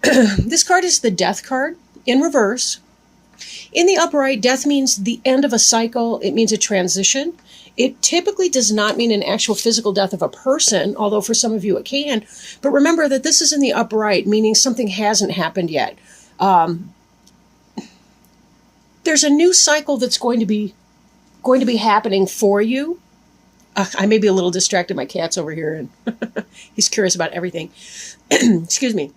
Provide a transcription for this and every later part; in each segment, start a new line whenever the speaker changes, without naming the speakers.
This card is the Death card in reverse. In the upright, death means the end of a cycle. It means a transition. It typically does not mean an actual physical death of a person, although for some of you it can. But remember that this is in the upright, meaning something hasn't happened yet. There's a new cycle that's going to be happening for you. I may be a little distracted. My cat's over here, and he's curious about everything. Excuse me.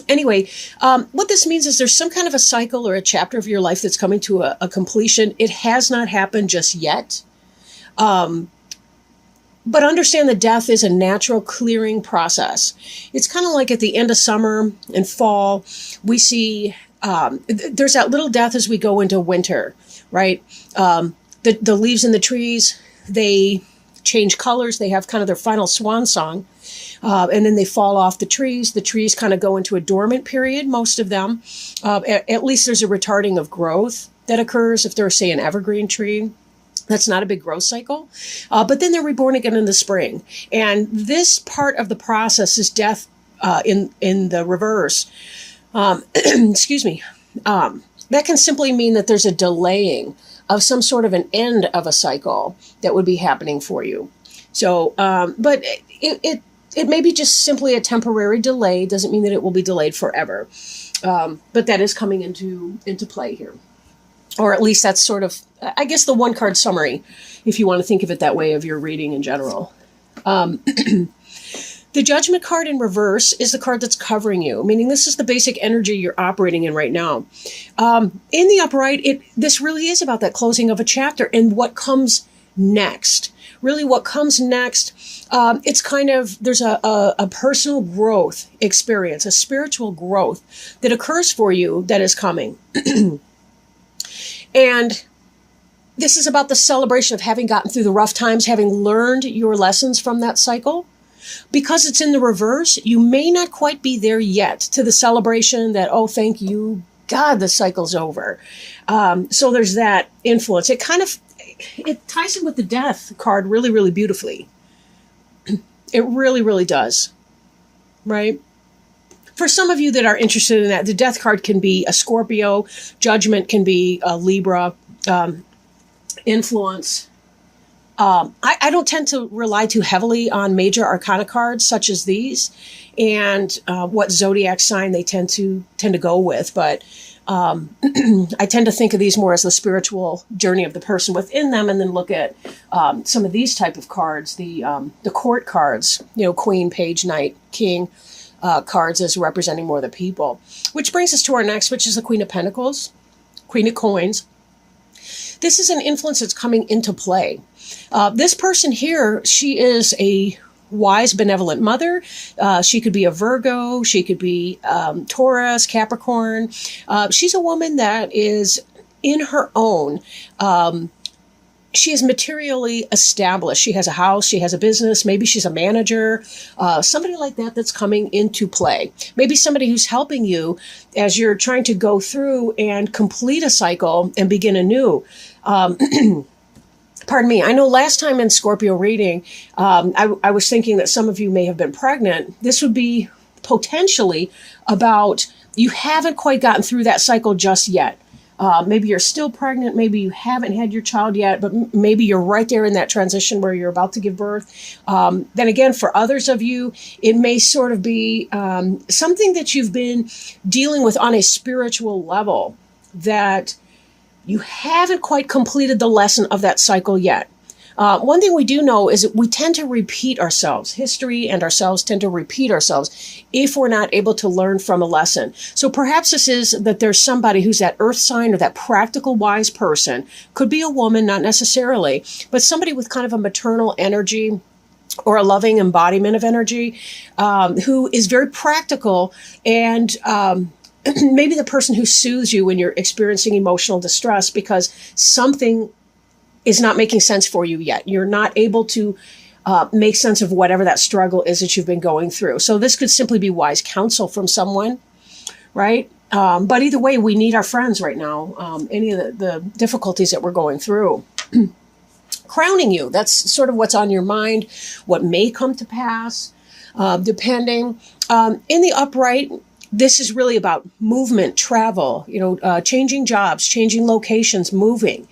Anyway, what this means is there's some kind of a cycle or a chapter of your life that's coming to a completion. It has not happened just yet. But understand that death is a natural clearing process. It's kind of like at the end of summer and fall, we see there's that little death as we go into winter, right? The leaves in the trees, they change colors. They have kind of their final swan song. And then they fall off the trees. The trees kind of go into a dormant period, most of them. At least there's a retarding of growth that occurs if they're, say, an evergreen tree. That's not a big growth cycle. But then they're reborn again in the spring. And this part of the process is death in the reverse. Excuse me. That can simply mean that there's a delaying of some sort of an end of a cycle that would be happening for you. So, but it may be just simply a temporary delay. Doesn't mean that it will be delayed forever. But that is coming into play here. Or at least that's sort of, I guess, the one card summary, if you want to think of it that way, of your reading in general. The Judgment card in reverse is the card that's covering you, meaning this is the basic energy you're operating in right now. In the upright, this really is about that closing of a chapter and what comes next. Really what comes next, it's kind of, there's a personal growth experience, a spiritual growth that occurs for you that is coming. And this is about the celebration of having gotten through the rough times, having learned your lessons from that cycle. Because it's in the reverse, you may not quite be there yet to the celebration that, oh, thank you, God, the cycle's over. So there's that influence. It ties in with the Death card really, really beautifully. It really, really does. Right? For some of you that are interested in that, the Death card can be a Scorpio. Judgment can be a Libra. Influence. I don't tend to rely too heavily on major arcana cards such as these and what zodiac sign they tend to go with. But I tend to think of these more as the spiritual journey of the person within them, and then look at some of these type of cards, the court cards, Queen, Page, Knight, King cards as representing more the people. Which brings us to our next, which is the Queen of Pentacles, Queen of Coins. This is an influence that's coming into play. This person here, she is a wise, benevolent mother. She could be a Virgo. She could be Taurus, Capricorn. She's a woman that is in her own. She is materially established. She has a house. She has a business. Maybe she's a manager. Somebody like that that's coming into play. Maybe somebody who's helping you as you're trying to go through and complete a cycle and begin anew. Pardon me. I know last time in Scorpio reading, I was thinking that some of you may have been pregnant. This would be potentially about you haven't quite gotten through that cycle just yet. Maybe you're still pregnant. Maybe you haven't had your child yet, but maybe you're right there in that transition where you're about to give birth. Then again, for others of you, it may sort of be something that you've been dealing with on a spiritual level that you haven't quite completed the lesson of that cycle yet. One thing we do know is that we tend to repeat ourselves. History and ourselves tend to repeat ourselves if we're not able to learn from a lesson. So perhaps this is that there's somebody who's that earth sign or that practical wise person. Could be a woman, not necessarily, but somebody with kind of a maternal energy or a loving embodiment of energy who is very practical and maybe the person who soothes you when you're experiencing emotional distress because something is not making sense for you yet. You're not able to make sense of whatever that struggle is that you've been going through. So this could simply be wise counsel from someone, right? But either way, we need our friends right now, any of the difficulties that we're going through. Crowning you, that's sort of what's on your mind, what may come to pass, depending. In the upright, this is really about movement, travel, changing jobs, changing locations, moving.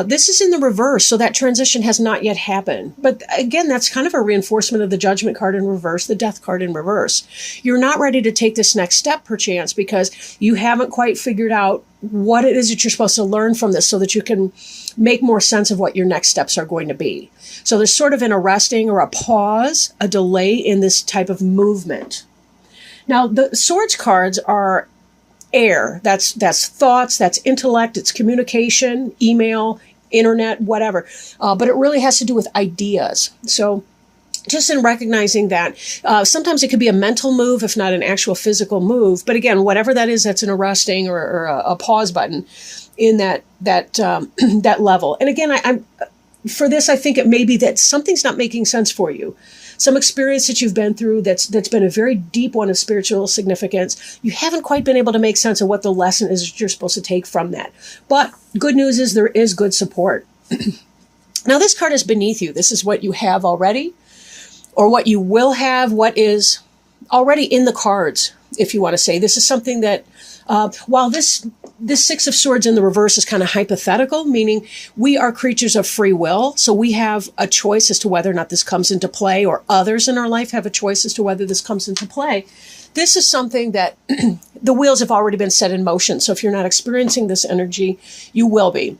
This is in the reverse, so that transition has not yet happened. But again, that's kind of a reinforcement of the Judgment card in reverse, the Death card in reverse. You're not ready to take this next step, perchance, because you haven't quite figured out what it is that you're supposed to learn from this so that you can make more sense of what your next steps are going to be. So there's sort of an arresting or a pause, a delay in this type of movement. Now, the Swords cards are air. That's thoughts, that's intellect, it's communication, email, internet, whatever. But it really has to do with ideas. So just in recognizing that, sometimes it could be a mental move, if not an actual physical move. But again, whatever that is, that's an arresting or a pause button in that that level. And again, I'm for this, I think it may be that something's not making sense for you. Some experience that you've been through that's been a very deep one of spiritual significance. You haven't quite been able to make sense of what the lesson is that you're supposed to take from that. But good news is there is good support. Now, this card is beneath you. This is what you have already, or what you will have, what is already in the cards, if you want to say. This is something that, while this Six of Swords in the reverse is kind of hypothetical, meaning we are creatures of free will. So we have a choice as to whether or not this comes into play, or others in our life have a choice as to whether this comes into play. This is something that the wheels have already been set in motion. So if you're not experiencing this energy, you will be.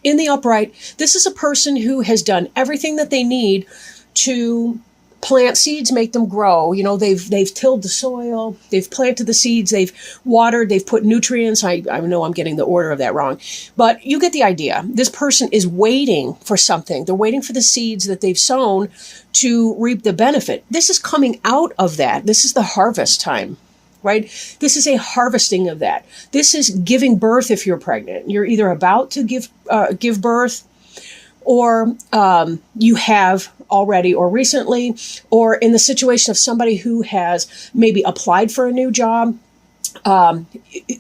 In the upright, this is a person who has done everything that they need to plant seeds, make them grow. They've tilled the soil, they've planted the seeds, they've watered, they've put nutrients. I know I'm getting the order of that wrong, but you get the idea. This person is waiting for something. They're waiting for the seeds that they've sown to reap the benefit. This is coming out of that. This is the harvest time, right? This is a harvesting of that. This is giving birth. If you're pregnant, you're either about to give birth, or you have already or recently, or in the situation of somebody who has maybe applied for a new job,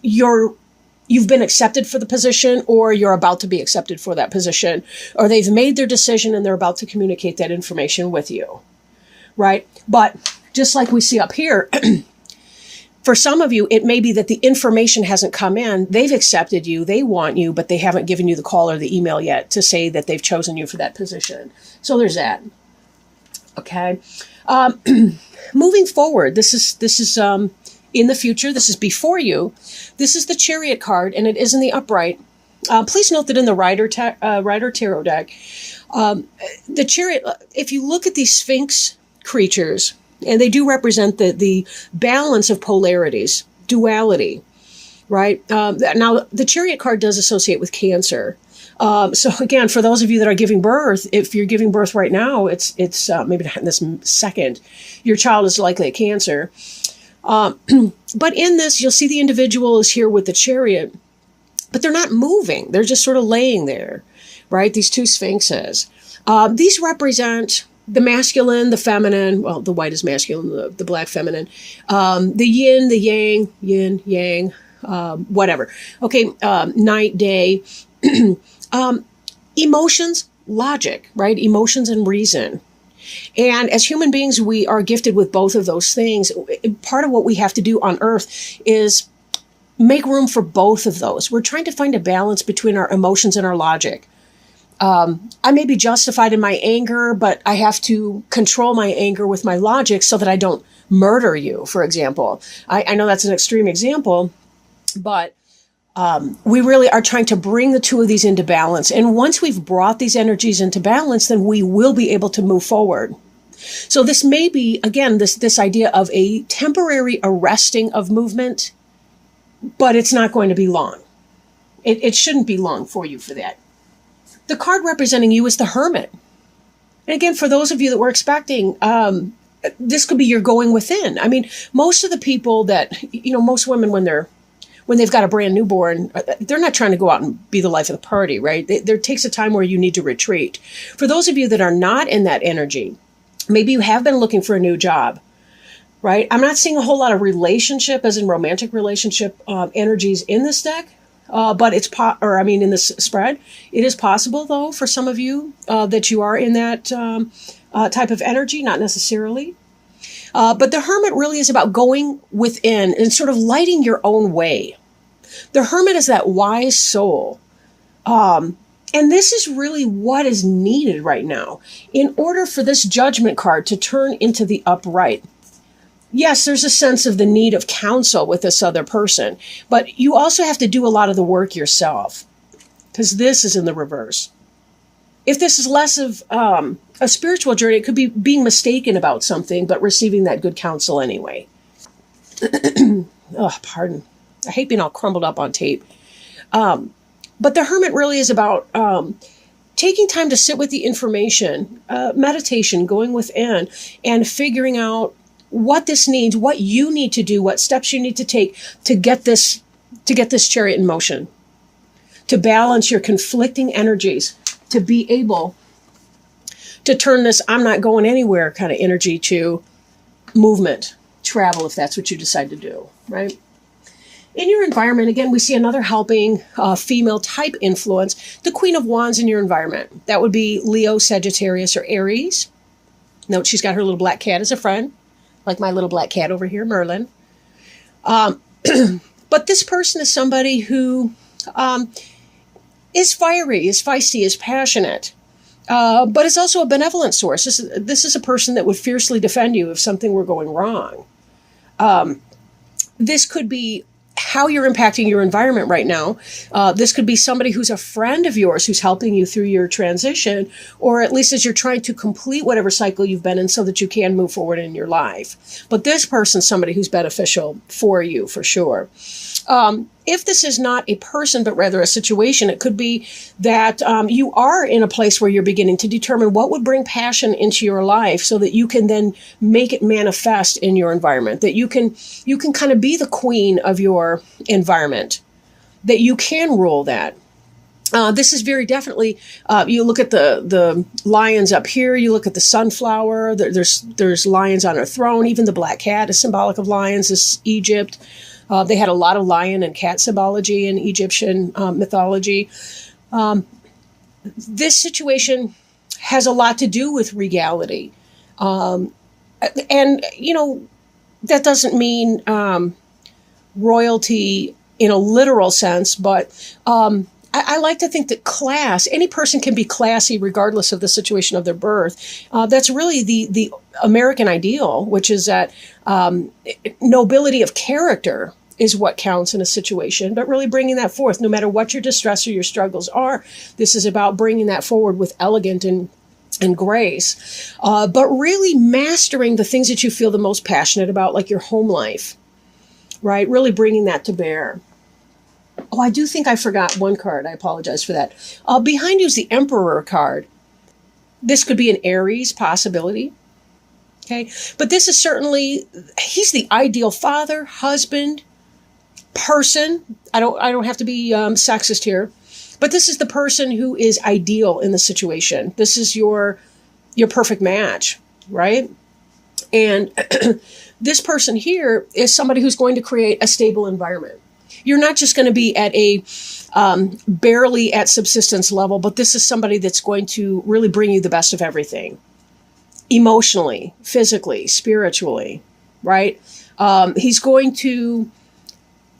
you've been accepted for the position, or you're about to be accepted for that position, or they've made their decision and they're about to communicate that information with you, right? But just like we see up here, for some of you, it may be that the information hasn't come in. They've accepted you, they want you, but they haven't given you the call or the email yet to say that they've chosen you for that position. So there's that. Okay. Moving forward, this is in the future. This is before you. This is the Chariot card, and it is in the upright. Please note that in the Rider Tarot deck, the Chariot, if you look at these Sphinx creatures, and they do represent the balance of polarities, duality, right? Now, the Chariot card does associate with Cancer. So again, for those of you that are giving birth, if you're giving birth right now, it's maybe not in this second, your child is likely a Cancer. But in this, you'll see the individual is here with the Chariot, but they're not moving. They're just sort of laying there, right? These two Sphinxes. These represent the masculine, the feminine. Well, the white is masculine, the black feminine. The yin, the yang, yin, yang, whatever. Okay, night, day. Emotions, logic, right? Emotions and reason. And as human beings, we are gifted with both of those things. Part of what we have to do on Earth is make room for both of those. We're trying to find a balance between our emotions and our logic. I may be justified in my anger, but I have to control my anger with my logic so that I don't murder you, for example. I know that's an extreme example, but we really are trying to bring the two of these into balance. And once we've brought these energies into balance, then we will be able to move forward. So this may be, again, this idea of a temporary arresting of movement, but it's not going to be long. It shouldn't be long for you for that. The card representing you is the Hermit. And again, for those of you that were expecting, this could be your going within. I mean, most of the people that, most women when they've got a brand newborn, they're not trying to go out and be the life of the party, right? There takes a time where you need to retreat. For those of you that are not in that energy, maybe you have been looking for a new job, right? I'm not seeing a whole lot of relationship, as in romantic relationship energies in this deck. But in this spread, it is possible, though, for some of you that you are in that type of energy, not necessarily. But the Hermit really is about going within and sort of lighting your own way. The Hermit is that wise soul. And this is really what is needed right now in order for this Judgment card to turn into the upright. Yes, there's a sense of the need of counsel with this other person, but you also have to do a lot of the work yourself, because this is in the reverse. If this is less of a spiritual journey, it could be being mistaken about something, but receiving that good counsel anyway. Oh, pardon. I hate being all crumbled up on tape. But the Hermit really is about taking time to sit with the information, meditation, going within, and figuring out what this needs, what you need to do, what steps you need to take to get this chariot in motion, to balance your conflicting energies, to be able to turn this I'm not going anywhere kind of energy to movement, travel, if that's what you decide to do, right? In your environment, again, we see another helping female type influence, the Queen of Wands in your environment. That would be Leo, Sagittarius, or Aries. Note she's got her little black cat as a friend, like my little black cat over here, Merlin. But this person is somebody who is fiery, is feisty, is passionate, but is also a benevolent source. This is a person that would fiercely defend you if something were going wrong. This could be how you're impacting your environment right now. This could be somebody who's a friend of yours who's helping you through your transition, or at least as you're trying to complete whatever cycle you've been in so that you can move forward in your life. But this person's somebody who's beneficial for you, for sure. If this is not a person, but rather a situation, it could be that you are in a place where you're beginning to determine what would bring passion into your life so that you can then make it manifest in your environment, that you can kind of be the queen of your environment, that you can rule that. This is very definitely, you look at the lions up here, you look at the sunflower, there's lions on a throne, even the black cat is symbolic of lions, this Egypt. They had a lot of lion and cat symbology in Egyptian mythology. This situation has a lot to do with regality. And, that doesn't mean royalty in a literal sense, but I like to think that class, any person can be classy regardless of the situation of their birth. That's really the American ideal, which is that nobility of character is what counts in a situation, but really bringing that forth, no matter what your distress or your struggles are. This is about bringing that forward with elegance and grace, but really mastering the things that you feel the most passionate about, like your home life, right? Really bringing that to bear. Oh, I do think I forgot one card. I apologize for that. Behind you is the Emperor card. This could be an Aries possibility. Okay. But this is certainly, he's the ideal father, husband, person. I don't have to be sexist here, but this is the person who is ideal in the situation. This is your perfect match, right? And this person here is somebody who's going to create a stable environment. You're not just going to be at a barely at subsistence level, but this is somebody that's going to really bring you the best of everything. Emotionally, physically, spiritually, right? He's going to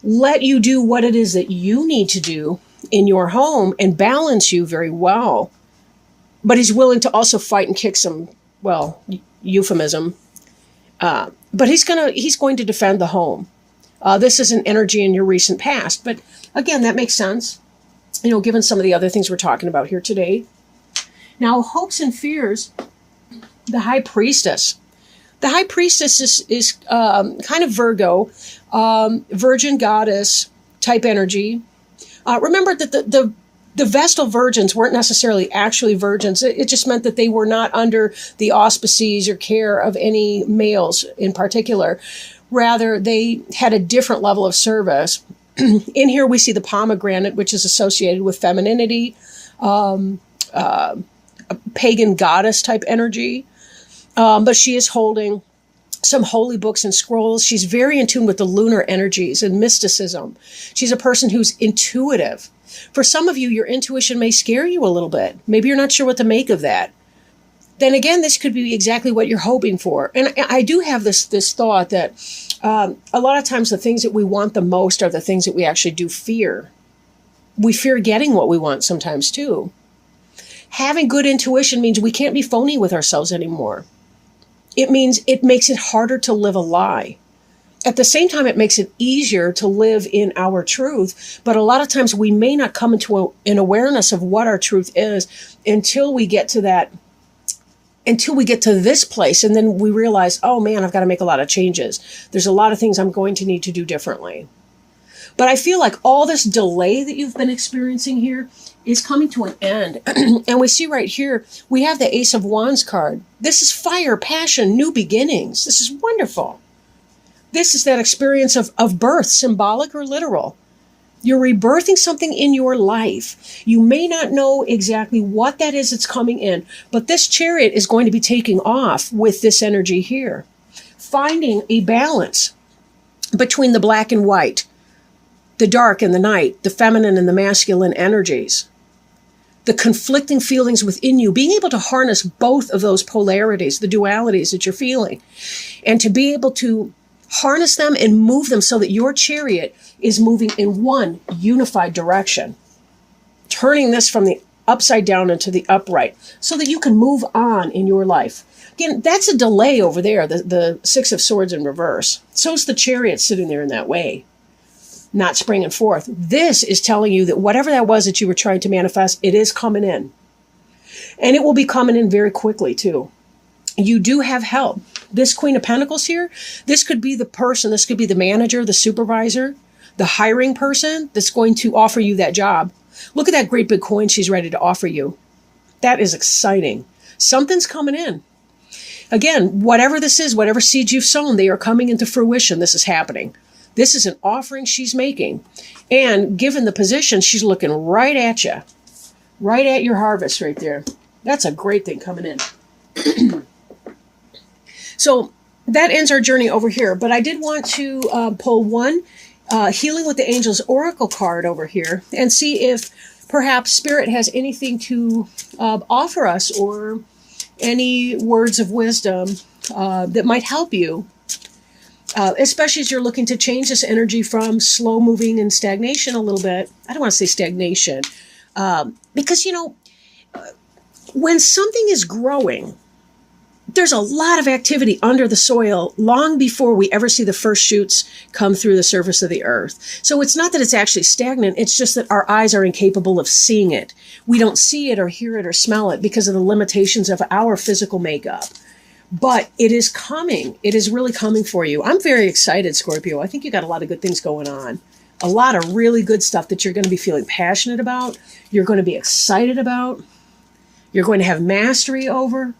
let you do what it is that you need to do in your home and balance you very well. But he's willing to also fight and kick some, well, euphemism. But he's going to defend the home. This is an energy in your recent past. But again, that makes sense, given some of the other things we're talking about here today. Now, hopes and fears, the High Priestess. The High Priestess is kind of Virgo, virgin goddess type energy. Remember that the Vestal virgins weren't necessarily actually virgins. It just meant that they were not under the auspices or care of any males in particular. Rather, they had a different level of service. In here, we see the pomegranate, which is associated with femininity, a pagan goddess type energy. But she is holding some holy books and scrolls. She's very in tune with the lunar energies and mysticism. She's a person who's intuitive. For some of you, your intuition may scare you a little bit. Maybe you're not sure what to make of that. then again, this could be exactly what you're hoping for. And I do have this thought that a lot of times the things that we want the most are the things that we actually do fear. We fear getting what we want sometimes too. Having good intuition means we can't be phony with ourselves anymore. It means it makes it harder to live a lie. At the same time, it makes it easier to live in our truth. But a lot of times we may not come into an awareness of what our truth is until we get to this place. And then we realize, oh man, I've got to make a lot of changes. There's a lot of things I'm going to need to do differently. But I feel like all this delay that you've been experiencing here is coming to an end. And we see right here, we have the Ace of Wands card. This is fire, passion, new beginnings. This is wonderful. This is that experience of birth, symbolic or literal. You're rebirthing something in your life. You may not know exactly what that is that's coming in, but this Chariot is going to be taking off with this energy here. Finding a balance between the black and white, the dark and the night, the feminine and the masculine energies, the conflicting feelings within you, being able to harness both of those polarities, the dualities that you're feeling, and to be able to harness them and move them so that your Chariot is moving in one unified direction, turning this from the upside down into the upright so that you can move on in your life. Again, that's a delay over there, the Six of Swords in reverse. So is the Chariot sitting there in that way, not springing forth. This is telling you that whatever that was that you were trying to manifest, it is coming in. And it will be coming in very quickly too. You do have help. This Queen of Pentacles here, this could be the person, this could be the manager, the supervisor, the hiring person that's going to offer you that job. Look at that great big coin she's ready to offer you. That is exciting. Something's coming in. Again, whatever this is, whatever seeds you've sown, they are coming into fruition. This is happening. This is an offering she's making. And given the position, she's looking right at you. Right at your harvest right there. That's a great thing coming in. So that ends our journey over here. But I did want to pull one Healing with the Angels Oracle card over here and see if perhaps Spirit has anything to offer us or any words of wisdom that might help you, especially as you're looking to change this energy from slow moving and stagnation a little bit. I don't want to say stagnation because, you know, when something is growing, there's a lot of activity under the soil long before we ever see the first shoots come through the surface of the earth. So it's not that it's actually stagnant. It's just that our eyes are incapable of seeing it. We don't see it or hear it or smell it because of the limitations of our physical makeup. But it is coming. It is really coming for you. I'm very excited, Scorpio. I think you got a lot of good things going on. A lot of really good stuff that you're going to be feeling passionate about. You're going to be excited about. You're going to have mastery over.